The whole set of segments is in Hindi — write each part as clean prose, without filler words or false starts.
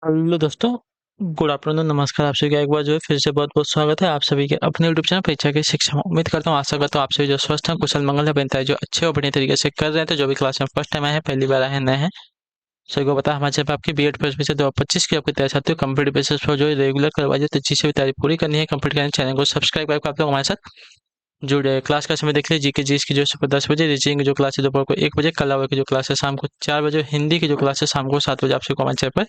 हेलो दोस्तों। गुड आफ्टरनून, नमस्कार। आप सभी का एक बार जो है फिर से बहुत बहुत स्वागत है आप सभी के अपने यूट्यूब चैनल परीक्षा की शिक्षा में। उम्मीद करता हूँ, आशा करता हूँ आप सभी जो स्वस्थ हैं, कुशल मंगल है, बनता है जो अच्छे और बढ़िया तरीके से कर रहे हैं। तो जो भी क्लास में फर्स्ट टाइम आए हैं, पहली बार आए हैं, नए हैं, सभी को पता है हमारे चैनल पर आपकी बीएड फर्स्ट में से 2025 की आपकी तैयारी चाहते हो कंप्लीट बेसिस पर जो है रेगुलर करवाई जाए, तो अच्छी से भी तैयारी पूरी करनी है। कंप्लीट करने चैनल को सब्सक्राइब करके आप लोग हमारे साथ जुड़े। क्लास का समय देख लीजिए, जीके जीएस की जो है सुबह 10 बजे, रीजनिंग की जो क्लास है दोपहर को 1 बजे, कला की जो क्लास है शाम को 4 बजे, हिंदी की जो क्लास है शाम को 7 बजे आप सबको हमारे चैनल पर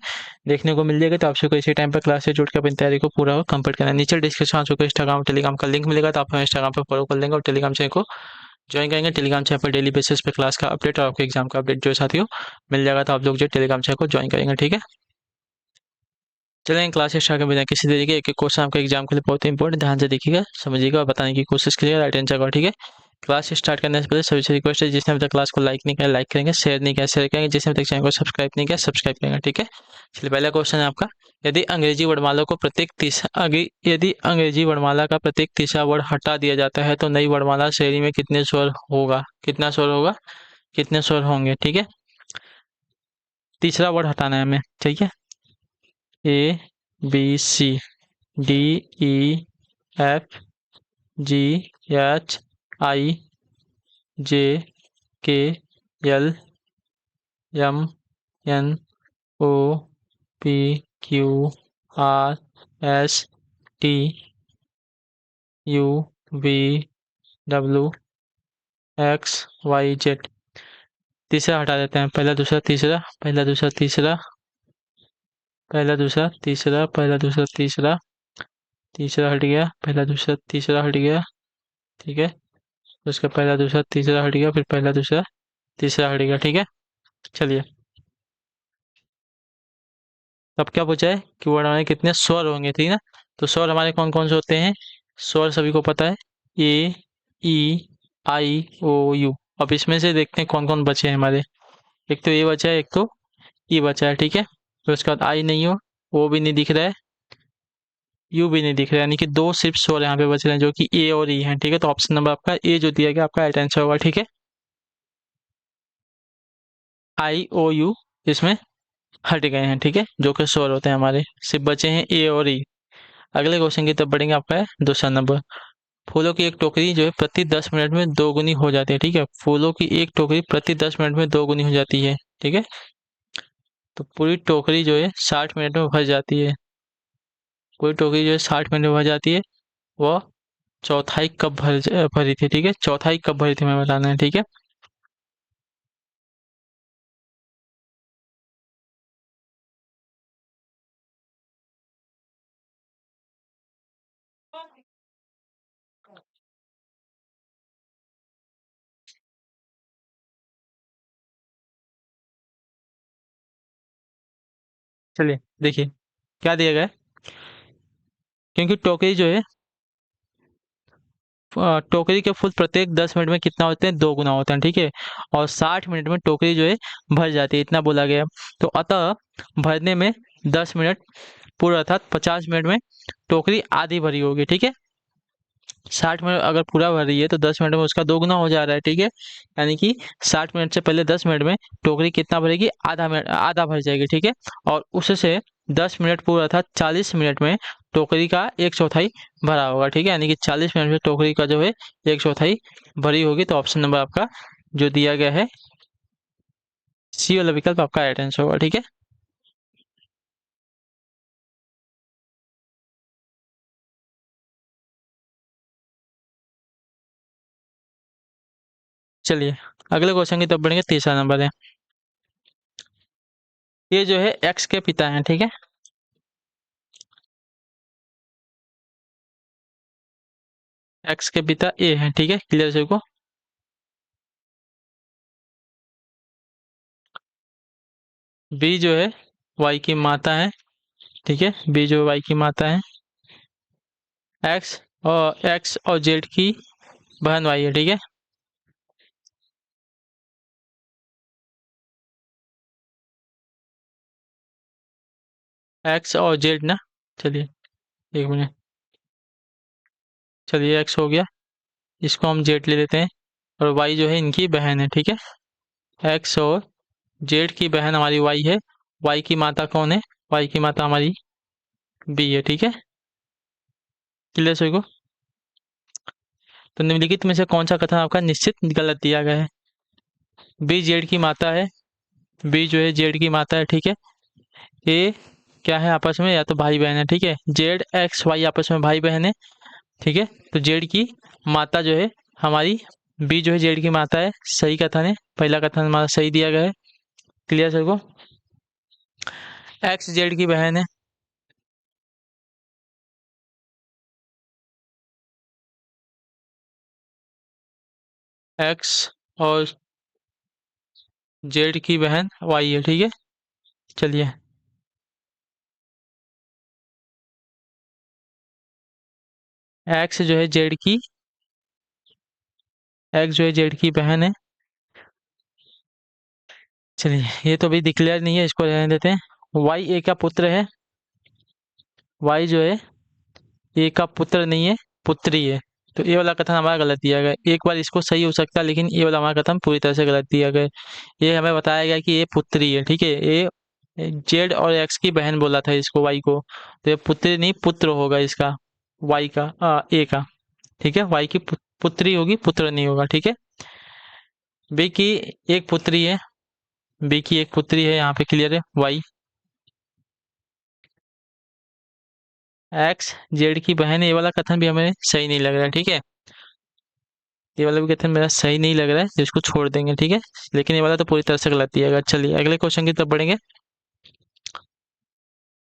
देखने को मिल जाएगा। तो आप सबको इसी टाइम पर क्लास से जुड़ के अपनी तैयारी को पूरा कंप्लीट करना है। नीचे डिस्क्रिप्शन आपको इंस्टाग्राम टेलीग्राम का लिंक मिलेगा, तो आप हमें इंस्टाग्राम पर फॉलो कर लेंगे और टेलीग्राम चैनल को ज्वाइन करेंगे। टेलीग्राम चैनल पर डेली बेसिस पे क्लास का अपडेट और आपके एग्जाम का अपडेट जो है साथियों मिल जाएगा। तो आप लोग जो टेलीग्राम चैनल को ज्वाइन करेंगे, ठीक है। चलें क्लास स्टार्ट कर बिना किसी देरी के। एक एक क्वेश्चन आपके एग्जाम के लिए बहुत ही इंपॉर्टेंट, ध्यान से देखिएगा, समझिएगा और बताने की कोशिश कीजिएगा, राइट आंसर का, ठीक है। क्लास स्टार्ट करने से पहले सभी से रिक्वेस्ट है, जिसने अभी तक क्लास को लाइक नहीं किया लाइक करेंगे, शेयर नहीं किया शेयर करेंगे, जिसने अभी तक चैनल को सब्सक्राइब नहीं किया सब्सक्राइब करेंगे, ठीक है। चलिए पहला क्वेश्चन है आपका। यदि अंग्रेजी वर्णमाला को प्रत्येक तीसरा यदि अंग्रेजी वर्णमाला का प्रत्येक तीसरा वर्ड हटा दिया जाता है तो नई वर्णमाला श्रेणी में कितने स्वर होगा, कितना स्वर होगा, कितने स्वर होंगे, ठीक है। तीसरा वर्ड हटाना है हमें, ठीक है। A B C D E F G H I J K L M N O P Q R S T U V W X Y Z. तीसरा हटा देते हैं, पहला दूसरा तीसरा, पहला दूसरा तीसरा, पहला दूसरा तीसरा, पहला दूसरा तीसरा, तीसरा हट गया, पहला दूसरा तीसरा हट गया, ठीक है। उसका पहला दूसरा तीसरा हट गया, फिर पहला दूसरा तीसरा हट गया, ठीक है। चलिए अब क्या पूछा है कि वर्ड हमारे कितने स्वर होंगे, ठीक है ना। तो स्वर हमारे कौन कौन से होते हैं, स्वर सभी को पता है, ए ई आई ओ यू। अब इसमें से देखते हैं कौन कौन बचे हैं हमारे। एक तो ए बचा है, एक तो ई बचा है, ठीक है। तो उसके बाद आई नहीं हो, ओ भी नहीं दिख रहा है, यू भी नहीं दिख रहा है, यानी कि दो सिर्फ स्वर यहाँ पे बच रहे हैं जो कि ए और ई हैं, ठीक है। तो ऑप्शन नंबर आपका ए जो दिया गया आपका राइट आंसर होगा, ठीक है। आई ओ यू इसमें हट गए हैं, ठीक है, जो कि स्वर होते हैं हमारे, सिर्फ बचे हैं ए और ई। अगले क्वेश्चन की तरफ बढ़ेंगे, आपका है दूसरा नंबर। फूलों की एक टोकरी जो है प्रति 10 मिनट में दोगुनी हो जाती है, ठीक है। फूलों की एक टोकरी प्रति 10 मिनट में दोगुनी हो जाती है, ठीक है। तो पूरी टोकरी जो है 60 मिनट में भर जाती है, पूरी टोकरी जो है 60 मिनट में भर जाती है। वह चौथाई कब भरी थी, ठीक है, चौथाई कब भरी थी हमें बताना है, ठीक है। चलिए देखिए क्या दिया गया है, क्योंकि टोकरी जो है टोकरी के फूल प्रत्येक 10 मिनट में कितना होते हैं, 2 गुना होते हैं, ठीक है। और 60 मिनट में टोकरी जो है भर जाती है, इतना बोला गया है। तो अतः भरने में 10 मिनट पूरा, अर्थात 50 मिनट में टोकरी आधी भरी होगी, ठीक है। 60 मिनट अगर पूरा भर रही है तो 10 मिनट में उसका 2 गुना हो जा रहा है, ठीक है। यानी कि 60 मिनट से पहले 10 मिनट में टोकरी कितना भरेगी, आधा मिनट, आधा भर जाएगी, ठीक है। और उससे 10 मिनट पूरा था, 40 मिनट में टोकरी का एक चौथाई भरा होगा, ठीक है। यानी कि 40 मिनट में टोकरी का जो है एक चौथाई भरी होगी। तो ऑप्शन नंबर आपका जो दिया गया है सी वाला विकल्प आपका राइट आंसर होगा, ठीक है। चलिए अगले क्वेश्चन की तरफ बढ़ेंगे, तीसरा नंबर है। ये जो है एक्स के पिता हैं, ठीक है। एक्स के पिता ए हैं, ठीक है, क्लियर से को। बी जो है वाई की माता है, ठीक है, बी जो वाई की माता है। एक्स और जेड की बहन वाई है, ठीक है। एक्स और जेड ना, चलिए एक मिनट, चलिए एक्स हो गया, इसको हम जेड ले लेते हैं। और वाई जो है इनकी बहन है, ठीक है। एक्स और जेड की बहन हमारी वाई है। वाई की माता कौन है, वाई की मात्रा हमारी बी है, ठीक है। क्लियर सभी को? तो निम्नलिखित में से कौन सा कथन आपका निश्चित गलत दिया गया है? बी जेड की मात्रा है, बी जो है जेड की मात्रा है, ठीक है। ए क्या है आपस में, या तो भाई बहन है, ठीक है। जेड एक्स वाई आपस में भाई बहन है, ठीक है। तो जेड की मात्रा जो है हमारी बी जो है जेड की मात्रा है, सही कथन है, पहला कथन हमारा सही दिया गया है। क्लियर सर को? एक्स जेड की बहन है, एक्स और जेड की बहन वाई है, ठीक है। चलिए, एक्स जो है जेड की, एक्स जो है जेड की बहन है। चलिए, ये तो अभी डिक्लेयर नहीं है, इसको रहने देते हैं। वाई ए का पुत्र है, वाई जो है ए का पुत्र नहीं है, पुत्री है। तो ये वाला कथन हमारा गलत दिया गया है। एक बार इसको सही हो सकता है, लेकिन ये वाला हमारा कथन पूरी तरह से गलत दिया गया है। ये हमें बताया गया कि ये पुत्री है, ठीक है। ये जेड और एक्स की बहन बोला था इसको, वाई को। तो ये पुत्री नहीं, पुत्र होगा इसका, वाई का, ए का, ठीक है। वाई की पुत्री होगी, पुत्र नहीं होगा, ठीक है। बी की एक पुत्री है, बी की एक पुत्री है, यहाँ पे क्लियर है, वाई। एक्स जेड की बहन है, ये वाला कथन भी हमें सही नहीं लग रहा है, ठीक है। ये वाला भी कथन मेरा सही नहीं लग रहा है, तो इसको छोड़ देंगे, ठीक है। लेकिन ये वाला तो पूरी तरह से गलत दिया गया। चलिए अगले क्वेश्चन की तरफ बढ़ेंगे।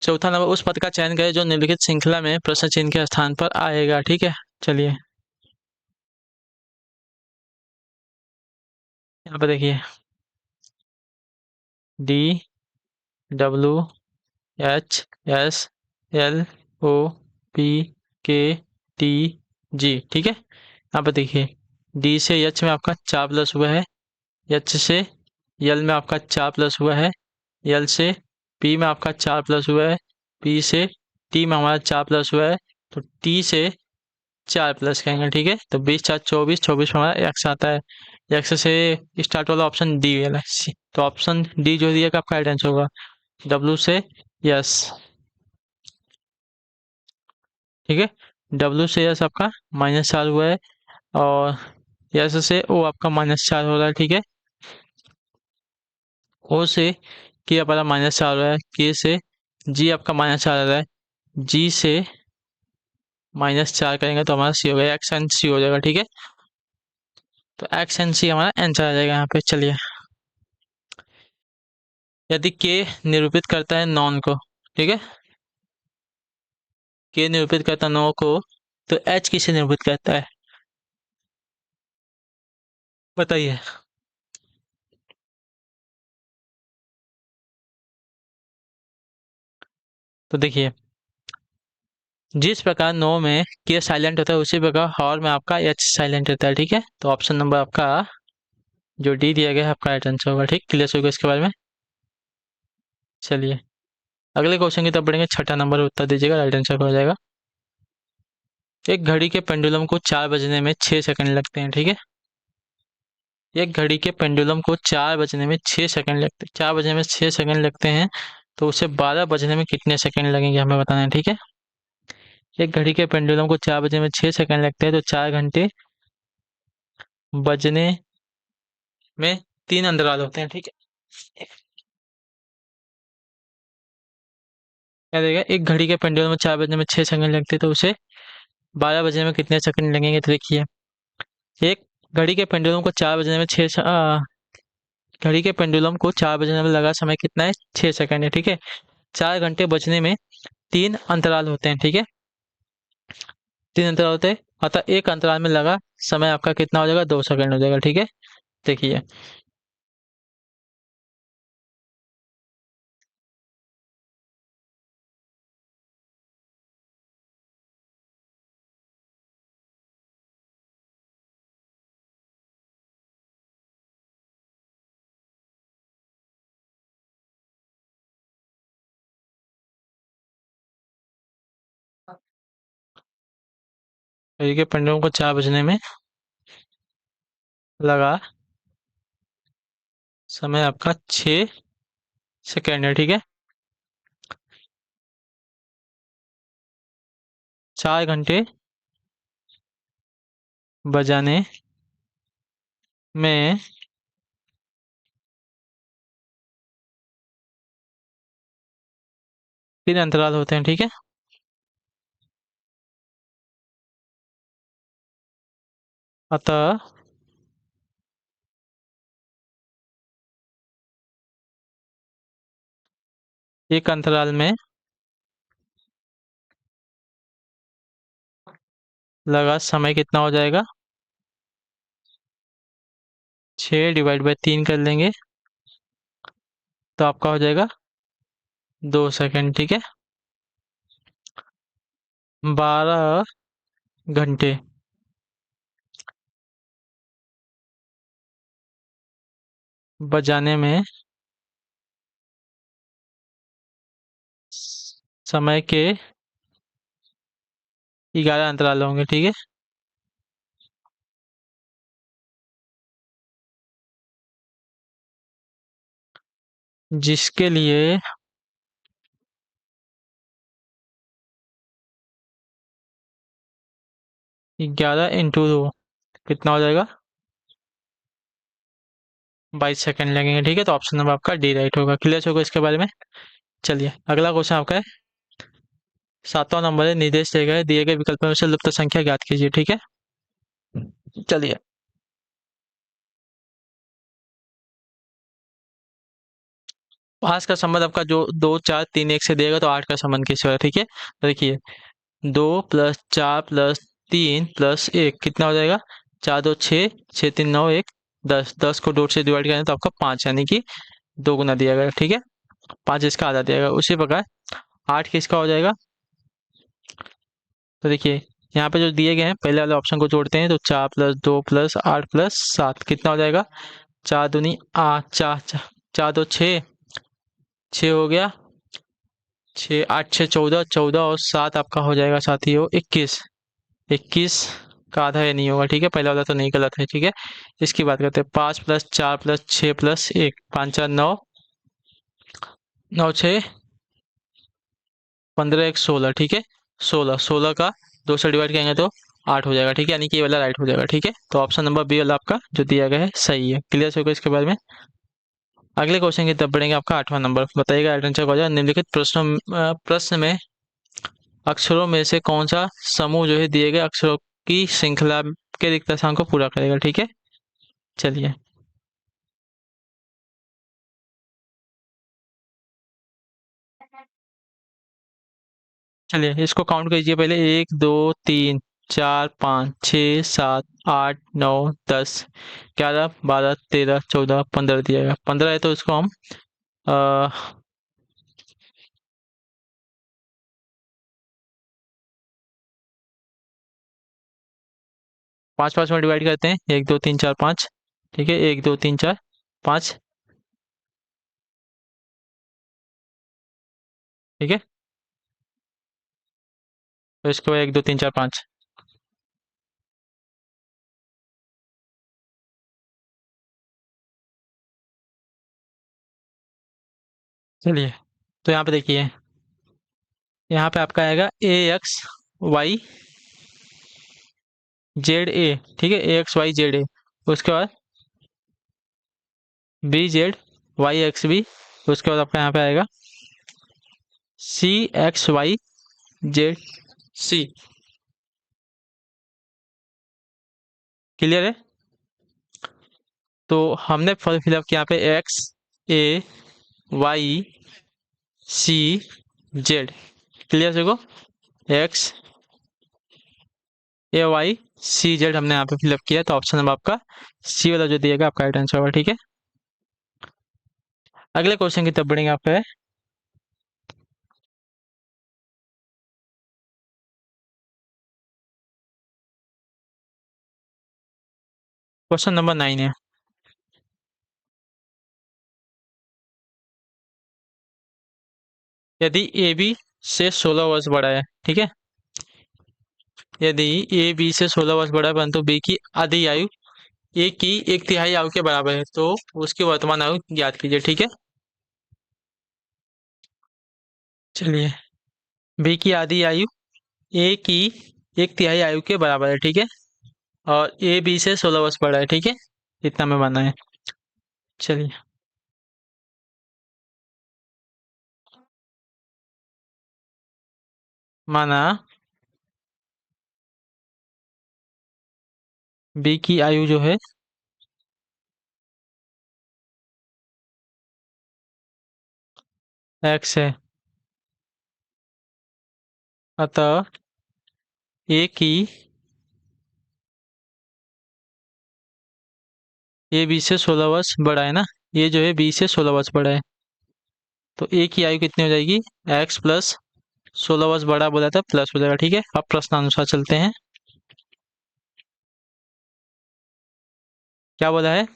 चौथा नंबर, उस पद का चयन करें जो निम्नलिखित श्रृंखला में प्रश्न चिन्ह के स्थान पर आएगा, ठीक है। चलिए, यहाँ पे देखिए, D W H S L O P K T G, ठीक है। यहाँ पे देखिए, डी से एच में आपका 4 प्लस हुआ है, एच से यल में आपका 4 प्लस हुआ है, यल से पी में आपका 4 प्लस हुआ है, पी से टी में हमारा 4 प्लस हुआ है, तो टी से 4 प्लस करेंगे, ठीक है। तो 20 4 24, 24 में हमारा एक्स आता है। एक्स से स्टार्ट वाला ऑप्शन डी वाला तो ऑप्शन डी जो दिया आपका राइट आंसर होगा। डब्ल्यू से यस, ठीक है। डब्ल्यू से यस आपका -4 हुआ है, और यस से ओ आपका -4 हो रहा है, ठीक है। ओ से के हमारा -4 हो रहा है, के से जी आपका -4 आ रहा है, जी से -4 करेंगे तो हमारा सी हो गया, एक्स एंड सी हो जाएगा, ठीक है। तो एक्स एंड सी हमारा आंसर आ जाएगा यहाँ पे। चलिए, यदि के निरूपित करता है नॉन को, ठीक है, के निरूपित करता है नो को, तो एच किसे निरूपित करता है, बताइए। तो देखिए, जिस प्रकार नो में के साइलेंट होता है, उसी प्रकार हॉर में आपका एच साइलेंट रहता है, ठीक है। तो ऑप्शन नंबर आपका जो डी दिया गया है आपका राइट आंसर होगा, ठीक। क्लियर होगा इसके बारे में? चलिए, अगले क्वेश्चन की तरफ बढ़ेंगे। छठा नंबर उत्तर दीजिएगा, राइट आंसर हो जाएगा। एक घड़ी के पेंडुलम को 4 बजने में 6 सेकंड लगते हैं, ठीक है। एक घड़ी के पेंडुलम को 4 बजने में 6 सेकंड लगते, 4 बजने में 6 सेकंड लगते हैं, तो उसे 12 बजने में कितने सेकंड लगेंगे हमें बताना है, ठीक है। एक घड़ी के पेंडुलम को 4 बजने में 6 सेकंड लगते हैं, तो 4 घंटे बजने में 3 अंतराल होते हैं, ठीक है। क्या देगा, एक घड़ी के पेंडुलम में 4 बजने में 6 सेकंड लगते हैं, तो उसे 12 बजने में कितने सेकंड लगेंगे? तो देखिए, एक घड़ी के पेंडुलम को 4 बजने में 6 घड़ी के पेंडुलम को 4 बजने में लगा समय कितना है? 6 सेकंड है, ठीक है। 4 घंटे बजने में 3 अंतराल होते हैं, ठीक है। 3 अंतराल होते हैं, अतः एक अंतराल में लगा समय आपका कितना हो जाएगा? 2 सेकंड हो जाएगा, ठीक है। देखिए, घड़ी के पेंडुलम को 4 बजने में लगा समय आपका 6 सेकंड है, ठीक है। 4 घंटे बजाने में तीन अंतराल होते हैं, ठीक है। अतः एक अंतराल में लगा समय कितना हो जाएगा? 6 ÷ 3 कर लेंगे तो आपका हो जाएगा 2 सेकंड, ठीक है। 12 घंटे बजाने में समय के 11 अंतराल होंगे, ठीक है। जिसके लिए 11 × 2 कितना हो जाएगा? 22 सेकंड लगेंगे, ठीक है। तो ऑप्शन नंबर आपका डी राइट होगा। क्लियर होगा इसके बारे में। चलिए अगला क्वेश्चन आपका है। 7वां नंबर है, निर्देश दिए गए विकल्प में से लुप्त संख्या ज्ञात कीजिए, ठीक है। चलिए 5 का संबंध आपका जो 2 4 3 1 से देगा तो 8 का संबंध किससे होगा, ठीक है। तो देखिए 2 + 4 + 3 + 1 कितना हो जाएगा? 4 2 6 6 3 9 1 10, 10 को 2 से डिवाइड करें तो आपका 5 यानी कि 2 गुना दिया गया, ठीक है। 5 इसका आधा दिया गया। उसी प्रकार 8 किसका हो जाएगा? तो देखिए यहाँ पे जो दिए गए हैं पहले वाले ऑप्शन को जोड़ते हैं तो 4 + 2 + 8 + 7 कितना हो जाएगा? 4 दूनी 8, 4 4 2 6, 6 हो गया। 6 8 6 14, 14 और 7 आपका हो जाएगा साथियों 21। 21 का आधा ये नहीं होगा, ठीक है। पहला वाला तो नहीं गलत है, ठीक है। इसकी बात करते हैं 5 + 4 + 6 + 1, 5 4 9, 9 6 15 1 16, ठीक है। 16, 16 का 2 से डिवाइड करेंगे तो 8 हो जाएगा, ठीक है। यानी कि ये वाला राइट हो जाएगा, ठीक है। तो ऑप्शन नंबर बी वाला आपका जो दिया गया है सही है। क्लियर होगा इसके बारे में। अगले क्वेश्चन की तरफ बढ़ेंगे। आपका 8वां नंबर बताइएगा एडवेंचर का निम्नलिखित प्रश्न में अक्षरों में से कौन सा समूह जो है दिए गए अक्षरों की श्रृंखला के रिक्त स्थान को पूरा करेगा, ठीक है। चलिए चलिए इसको काउंट कीजिए पहले। 1 2 3 4 5 6 7 8 9 10 11 12 13 14 15 दिया गया। 15 है तो इसको हम 5 5 में डिवाइड करते हैं। 1 2 3 4 5, ठीक है। 1 2 3 4 5, ठीक है। तो इसके बाद 1 2 3 4 5। चलिए तो यहाँ पे देखिए, यहाँ पे आपका आएगा AXYZA, ठीक है। AXYZA, उसके बाद BZYXB, उसके बाद आपका यहाँ पे आएगा CXYZC। क्लियर है। तो हमने फॉर्म फिलअप किया यहाँ पे XAYCZ। क्लियर है को XAYCZ हमने यहाँ पे फिलअप किया। तो ऑप्शन नंबर आपका सी वाला जो दिएगा आपका राइट आंसर होगा, ठीक है। अगले क्वेश्चन की तरफ बढ़ेंगे। आपका है क्वेश्चन नंबर 9 है। यदि ए बी से 16 वर्ष बड़ा है, ठीक है। यदि ए बी से 16 वर्ष बड़ा है परंतु बी की आधी आयु ए की 1/3 आयु के बराबर है तो उसकी वर्तमान आयु ज्ञात कीजिए, ठीक है। चलिए बी की आधी आयु ए की एक तिहाई आयु के बराबर है, ठीक है। और ए बी से 16 वर्ष बड़ा है, ठीक है। इतना में माना है। चलिए। माना बी की आयु जो है एक्स है, अतः ए की ए बी से 16 वर्ष बड़ा है ना। ये जो है बी से 16 वर्ष बड़ा है। तो ए की आयु कितनी हो जाएगी? एक्स प्लस 16 वर्ष बड़ा बोला था, प्लस हो जाएगा, ठीक है। अब प्रश्नानुसार चलते हैं। क्या बोला है?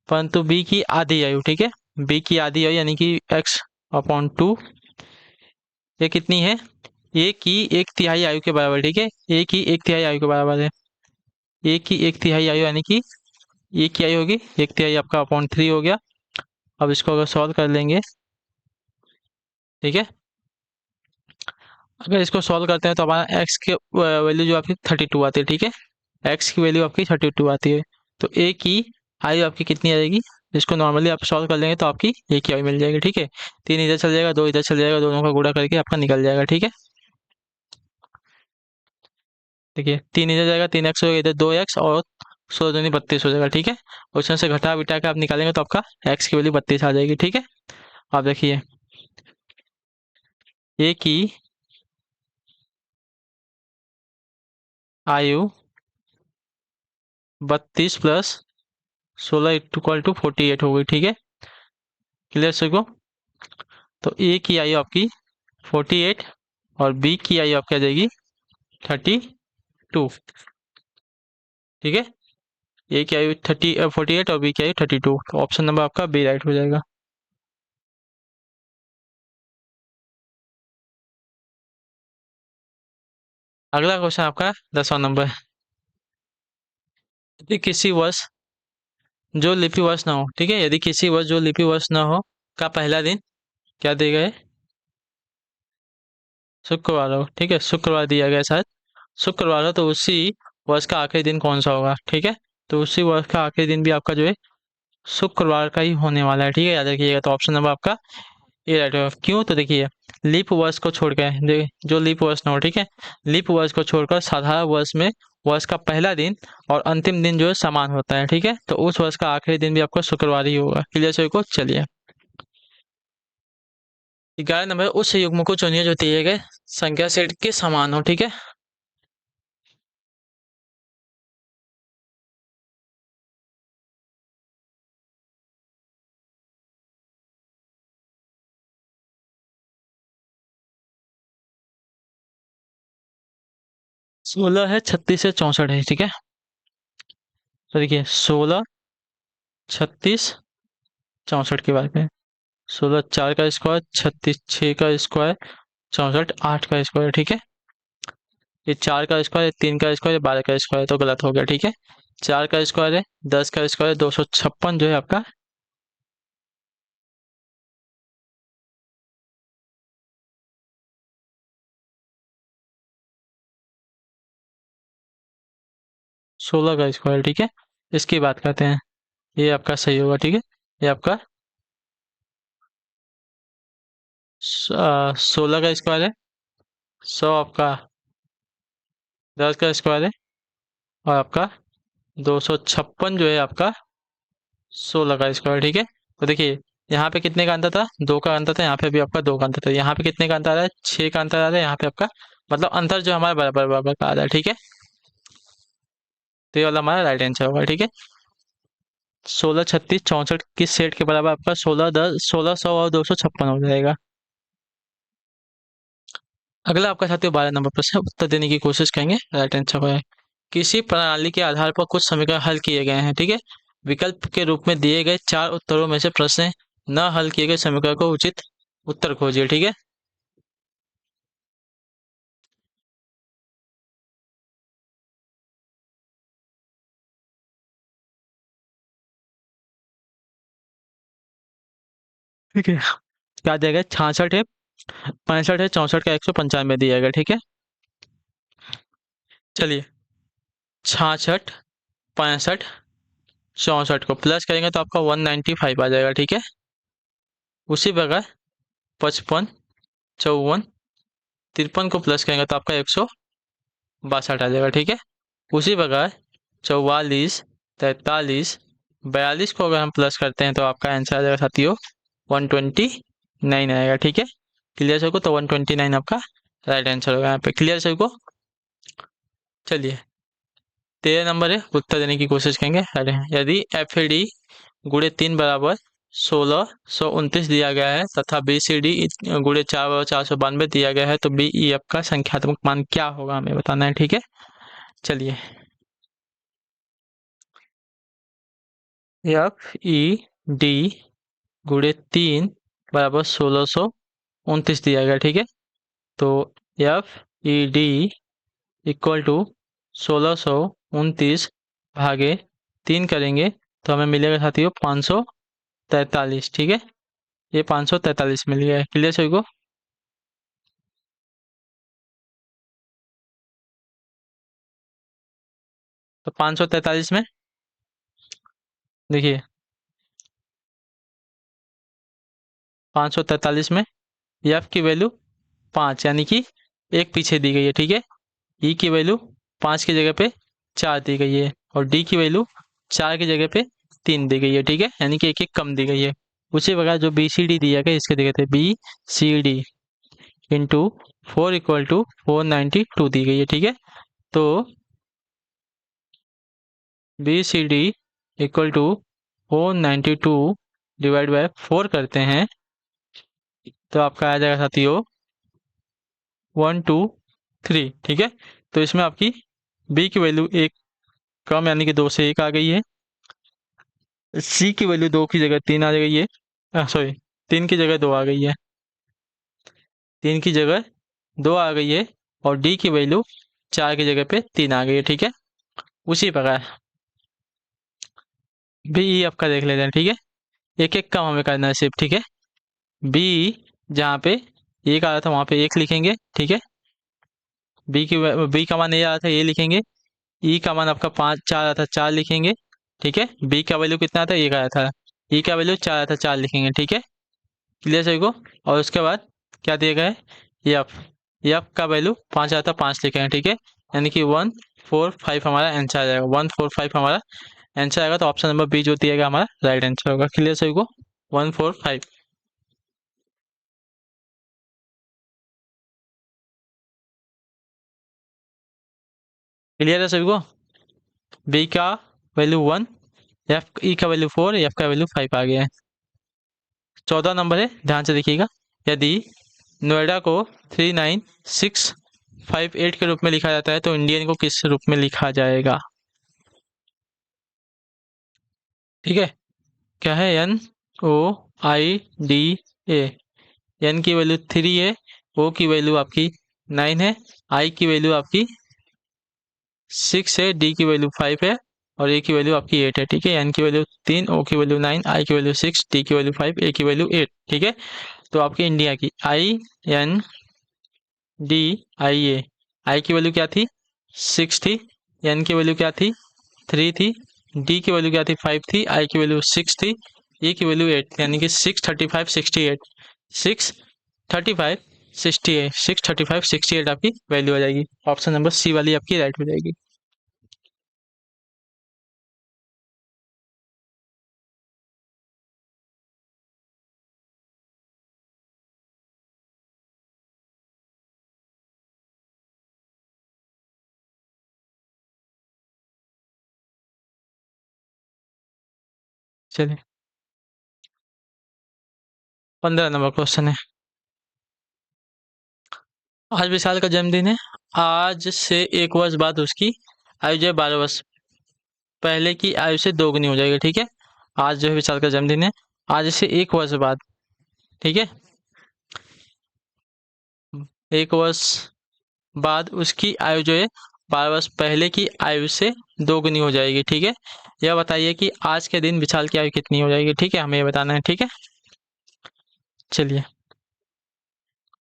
परंतु बी की आधी आयु, ठीक है। बी की आधी आयु यानी कि x/2 ये कितनी है? ए की एक तिहाई आयु के बराबर, ठीक है। ए की एक तिहाई आयु के बराबर है। ए की एक तिहाई आयु यानी कि ए की आयु होगी एक तिहाई आपका अपॉन 3 हो गया। अब इसको अगर सॉल्व कर लेंगे, ठीक है। अगर इसको सॉल्व करते हैं तो हमारा एक्स की वैल्यू जो आपकी 32 आती है, ठीक है। एक्स की वैल्यू आपकी 32 आती है। तो ए की आयु आपकी कितनी आ जाएगी? इसको नॉर्मली आप सॉल्व कर लेंगे तो आपकी ए की आयु मिल जाएगी, ठीक है। 3 इधर चल जाएगा, 2 इधर चल जाएगा, दोनों का गुणा करके आपका निकल जाएगा, ठीक है। देखिए 3 इधर जाएगा, 3x हो जाएगा, इधर 2x और 16 दूनी 32 हो जाएगा, ठीक है। उसमें से घटा बिटा के आप निकालेंगे तो आपका एक्स की वैल्यू 32 आ जाएगी, ठीक है। आप देखिए ए की आयु 32 प्लस 16 इक्वल टू 48 हो गई, ठीक है। क्लियर सबको? तो ए की आयु आपकी 48 और बी की आयु आपकी आ जाएगी 32, ठीक है। ए की आयु 48 और बी की आयु 32। तो ऑप्शन नंबर आपका बी राइट हो जाएगा। अगला क्वेश्चन आपका 10वां नंबर। यदि किसी वर्ष जो लिपि वर्ष ना हो, ठीक है। यदि किसी वर्ष जो लिपि वर्ष ना हो का पहला दिन क्या दिया गया है? शुक्रवार हो, ठीक है। शुक्रवार दिया गया है शायद। शुक्रवार हो तो उसी वर्ष का आखिरी दिन कौन सा होगा, ठीक है। तो उसी वर्ष का आखिरी दिन भी आपका जो है शुक्रवार का ही होने वाला है, ठीक है। याद रखिएगा। तो ऑप्शन नंबर आपका ए राइट होगा। क्यों? तो देखिए लीप वर्ष को छोड़ के जो लीप वर्ष ना हो, ठीक है। लीप वर्ष को छोड़कर साधारण वर्ष में वर्ष का पहला दिन और अंतिम दिन जो है समान होता है, ठीक है। तो उस वर्ष का आखिरी दिन भी आपका शुक्रवार ही होगा। क्लियर सभी को? चलिए। 11 नंबर उस युग्म को चुनिए जो दिए गए संख्या सेट के समान हो, ठीक है। 16 है, 36 है, 64 है, ठीक है। तो देखिए 16, 36, 64 की बात करें। 16 4 का स्क्वायर, 36 6 का स्क्वायर, 64 8 का स्क्वायर, ठीक है। ये 4 का स्क्वायर, 3 का स्क्वायर, 12 का स्क्वायर तो गलत हो गया, ठीक है। 4 का स्क्वायर है, 10 का स्क्वायर, 256 जो है आपका 16 का स्क्वायर, ठीक है। इसकी बात करते हैं। ये आपका सही होगा, ठीक है। ये आपका 16 का स्क्वायर है, 100 आपका 10 का स्क्वायर है, और आपका 256 जो है आपका 16 का स्क्वायर, ठीक है। तो देखिए यहाँ पे कितने का अंतर था? 2 का अंतर था। यहाँ पे भी आपका 2 का अंतर था। यहाँ पे कितने का अंतर आ रहा है? 6 का अंतर आ रहा है। यहाँ पे आपका मतलब अंतर जो हमारा बराबर बराबर का आ रहा है, ठीक है। तो ये वाला हमारा राइट आंसर होगा, ठीक है। 16 36 64 किस सेट के बराबर? आपका 16 10 1600 और 256 हो जाएगा। अगला आपका साथियों 12 नंबर प्रश्न उत्तर देने की कोशिश करेंगे, राइट आंसर है। किसी प्रणाली के आधार पर कुछ समीकरण हल किए गए हैं, ठीक है। विकल्प के रूप में दिए गए 4 उत्तरों में से प्रश्न न हल किए गए समीकरण को उचित उत्तर खोजिए, ठीक है। ठीक है। क्या दिया गया? 66 है, 65 है, 64 का 195 दिया गया, ठीक है। चलिए 66, 65, 64 को प्लस करेंगे तो आपका 195 आ जाएगा, ठीक है। उसी प्रकार 55, 54, 53 को प्लस करेंगे तो आपका 162 आ जाएगा, ठीक है। उसी प्रकार 44, 43, 42 को अगर हम प्लस करते हैं तो आपका आंसर आ जाएगा साथियों 129 आएगा, ठीक है। क्लियर सबको? तो 129 आपका राइट आंसर होगा यहाँ पे। क्लियर सबको? चलिए 13 नंबर है, उत्तर देने की कोशिश करेंगे। अरे यदि एफ ए डी गुणे 3 बराबर 1629 दिया गया है तथा बी सी डी गुणे 4 बराबर 492 दिया गया है तो बी ई एफ का संख्यात्मक मान क्या होगा, हमें बताना है, ठीक है। चलिए एफ ई डी गुणे 3 बराबर 1629 दिया गया, ठीक है। तो F E D equal to 1629 भागे 3 करेंगे तो हमें मिलेगा साथियों 543, ठीक है। ये 543 मिल गया है। क्लियर सभी को? तो 543 में देखिए 543 में एफ की वैल्यू 5 यानी कि एक पीछे दी गई है, ठीक है। ई की वैल्यू 5 की जगह पे 4 दी गई है और डी की वैल्यू 4 की जगह पे 3 दी गई है, ठीक है। यानी कि एक एक कम दी गई है। उसी प्रकार जो बी सी डी दिया गया इसके दिए थे B C D into 4 equal to 492 दी गई है, ठीक है। तो B C D equal to 492 divide by 4 करते हैं तो आपका आ जाएगा साथियों 123, ठीक है। तो इसमें आपकी बी की वैल्यू एक कम यानी कि 2 से 1 आ गई है। सी की वैल्यू 2 की जगह 3 आ गई है, सॉरी 3 की जगह 2 आ गई है, 3 की जगह 2 आ गई है और डी की वैल्यू 4 की जगह पे 3 आ गई है, ठीक है। उसी प्रकार बी ई आपका देख लेते हैं, ठीक है। एक एक काम हमें करना है सिर्फ, ठीक है। बी जहाँ पे एक आ रहा था वहाँ पे एक लिखेंगे, ठीक है। बी का मान ये आ रहा था ये लिखेंगे। ई का मान आपका 4 आया था 4 लिखेंगे, ठीक है। बी का वैल्यू कितना था 1 आया था। ई का वैल्यू 4 आया था 4 लिखेंगे, ठीक है। क्लियर सभी को? और उसके बाद क्या दिया गया है एफ, एफ का वैल्यू 5 आया था 5 लिखेंगे, ठीक है। यानी कि 145 हमारा आंसर आ जाएगा। 145 हमारा आंसर आएगा तो ऑप्शन नंबर बी जो दिया गया हमारा राइट आंसर होगा। क्लियर सभी को? 145। क्लियर है सभी को? बी का वैल्यू 1, एफ ई का वैल्यू 4, एफ का वैल्यू 5 आ गया है। 14 नंबर है, ध्यान से देखिएगा। यदि नोएडा को 39658 के रूप में लिखा जाता है तो इंडियन को किस रूप में लिखा जाएगा, ठीक है। क्या है NOIDA। एन की वैल्यू 3 है, ओ की वैल्यू आपकी 9 है, आई की वैल्यू आपकी 6 है, डी की वैल्यू 5 है और ए की वैल्यू आपकी 8 है, ठीक है। एन की वैल्यू 3, ओ की वैल्यू 9, आई की वैल्यू 6, डी की वैल्यू 5, ए की वैल्यू 8, ठीक है। तो आपकी इंडिया की INDIA, आई की वैल्यू क्या थी 6 थी, एन की वैल्यू क्या थी 3 थी, डी की वैल्यू क्या थी 5 थी, आई की वैल्यू 6 थी, ए की वैल्यू 8 थी। यानी कि 635 68, 635 68 आपकी वैल्यू आ जाएगी। ऑप्शन नंबर सी वाली आपकी राइट हो जाएगी। चलिए 15 नंबर क्वेश्चन है। आज विशाल का जन्मदिन है। आज से 1 वर्ष बाद उसकी आयु जो है 12 वर्ष पहले की आयु से दोगुनी हो जाएगी, ठीक है। आज जो है विशाल का जन्मदिन है, आज से 1 वर्ष बाद, ठीक है। 1 वर्ष बाद उसकी आयु जो है 12 वर्ष पहले की आयु से दोगुनी हो जाएगी, ठीक है। यह बताइए कि आज के दिन विशाल की आयु कितनी हो जाएगी, ठीक है। हमें ये बताना है, ठीक है। चलिए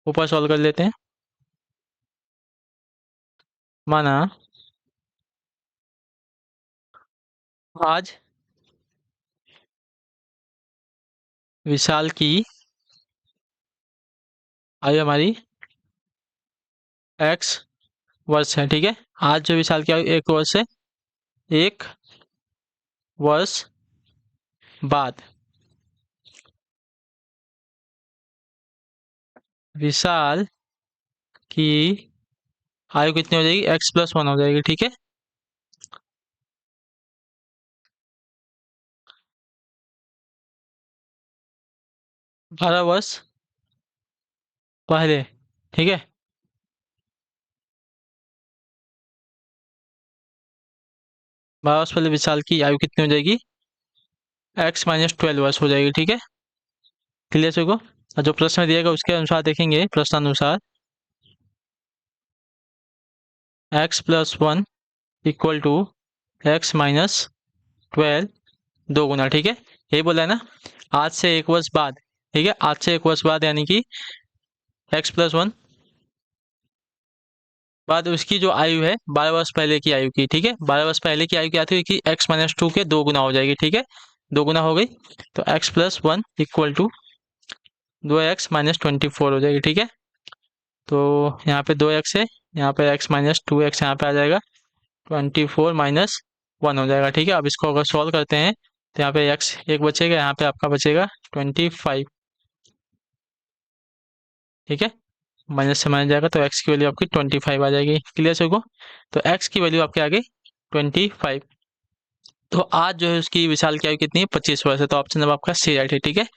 ऊपर सॉल्व कर लेते हैं। माना आज विशाल की आयु हमारी एक्स वर्ष है, ठीक है। आज जो विशाल की आयु 1 वर्ष है, 1 वर्ष बाद विशाल की आयु कितनी हो जाएगी, x+1 हो जाएगी, ठीक है। बारह वर्ष पहले, ठीक है। 12 वर्ष पहले विशाल की आयु कितनी हो जाएगी, x-12 वर्ष हो जाएगी, ठीक है। क्लियर सभी को। और जो प्रश्न दिएगा उसके अनुसार देखेंगे, प्रश्नानुसार x+1 इक्वल टू x-12 दो गुना, ठीक है। यही बोला है ना, आज से 1 वर्ष बाद, ठीक है। आज से 1 वर्ष बाद यानी कि x+1 बाद उसकी जो आयु है 12 वर्ष पहले की आयु की, ठीक है। 12 वर्ष पहले की आयु क्या थी कि x-2 के 2 गुना हो जाएगी, ठीक है। 2 गुना हो गई तो x+1 इक्वल टू 2x-24 हो जाएगी, ठीक है। तो यहाँ पे 2x है, यहाँ पे x-2x यहाँ पे आ जाएगा, 24 - 1 हो जाएगा, ठीक है। अब इसको अगर सॉल्व करते हैं तो यहाँ पे x एक बचेगा, यहाँ पे आपका बचेगा 25, ठीक है। माइनस से माइनस जाएगा तो x की वैल्यू आपकी 25 आ जाएगी। क्लियर सबको। तो x की वैल्यू आपके आगे 25। तो आज जो है उसकी विशाल की आयु कितनी है, 25 वर्ष है। तो ऑप्शन नंबर आपका सी राइट है, ठीक है।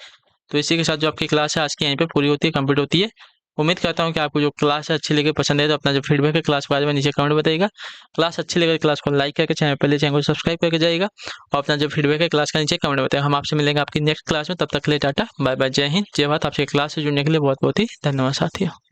तो इसी के साथ जो आपकी क्लास है आज की यहीं पे पूरी होती है, कंप्लीट होती है। उम्मीद करता हूँ कि आपको जो क्लास है अच्छी लगे, पसंद है तो अपना जो फीडबैक है क्लास के बारे में नीचे कमेंट बताइएगा। क्लास अच्छी लगे क्लास को लाइक करके चैनल को सब्सक्राइब करके जाइएगा और अपना जो फीडबैक है क्लास का नीचे कमेंट बताइएगा। हम आपसे मिलेंगे आपकी नेक्स्ट क्लास में, तब तक के लिए टाटा बाय बाय, जय हिंद जय भारत। आपसे क्लास से जुड़ने के लिए बहुत बहुत ही धन्यवाद साथियों।